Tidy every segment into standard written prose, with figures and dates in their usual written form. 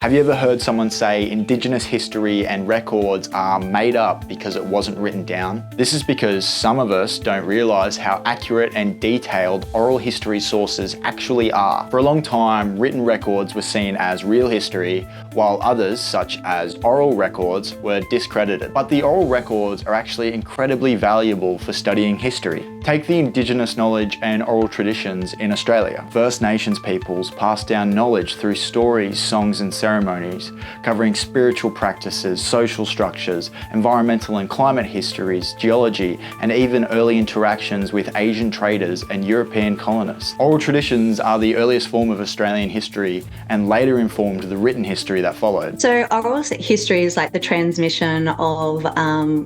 Have you ever heard someone say Indigenous history and records are made up because it wasn't written down? This is because some of us don't realise how accurate and detailed oral history sources actually are. For a long time, written records were seen as real history, while others, such as oral records, were discredited. But the oral records are actually incredibly valuable for studying history. Take the Indigenous knowledge and oral traditions in Australia. First Nations peoples passed down knowledge through stories, songs and ceremonies, covering spiritual practices, social structures, environmental and climate histories, geology, and even early interactions with Asian traders and European colonists. Oral traditions are the earliest form of Australian history and later informed the written history that followed. So oral history is like the transmission of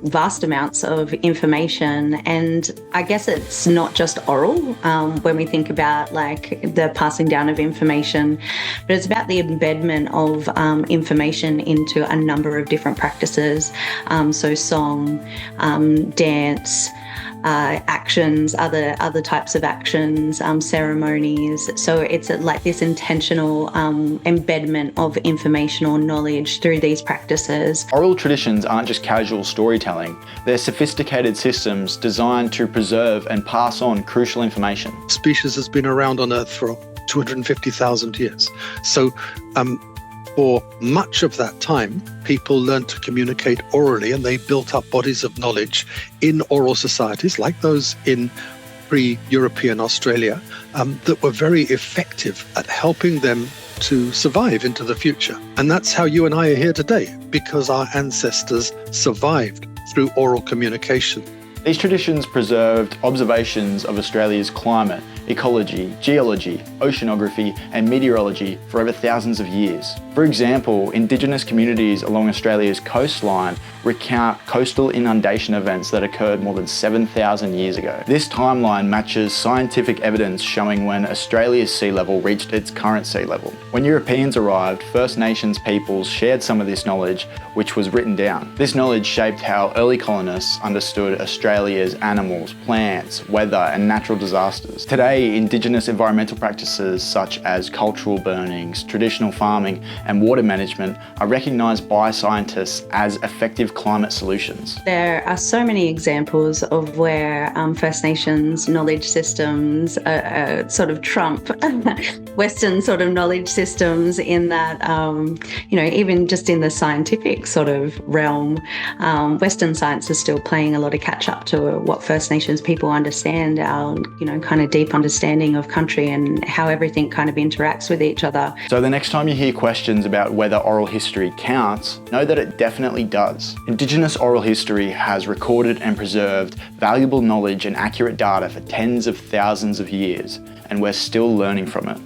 vast amounts of information, and I guess it's not just oral when we think about like the passing down of information, but it's about the embedment of information into a number of different practices. So song, dance, actions, other types of actions, ceremonies. So it's like this intentional embedment of information or knowledge through these practices. Oral traditions aren't just casual storytelling. They're sophisticated systems designed to preserve and pass on crucial information. Species has been around on Earth for 250,000 years. So for much of that time, people learned to communicate orally, and they built up bodies of knowledge in oral societies like those in pre-European Australia that were very effective at helping them to survive into the future. And that's how you and I are here today, because our ancestors survived through oral communication. These traditions preserved observations of Australia's climate, ecology, geology, oceanography, and meteorology for over thousands of years. For example, Indigenous communities along Australia's coastline recount coastal inundation events that occurred more than 7,000 years ago. This timeline matches scientific evidence showing when Australia's sea level reached its current sea level. When Europeans arrived, First Nations peoples shared some of this knowledge, which was written down. This knowledge shaped how early colonists understood Australia's animals, plants, weather, and natural disasters. Today, Indigenous environmental practices such as cultural burnings, traditional farming, and water management are recognised by scientists as effective climate solutions. There are so many examples of where First Nations knowledge systems sort of trump Western sort of knowledge systems in that, even just in the scientific sort of realm, Western science is still playing a lot of catch up to what First Nations people understand, our, kind of deep understanding of country and how everything kind of interacts with each other. So the next time you hear questions about whether oral history counts, know that it definitely does. Indigenous oral history has recorded and preserved valuable knowledge and accurate data for tens of thousands of years, and we're still learning from it.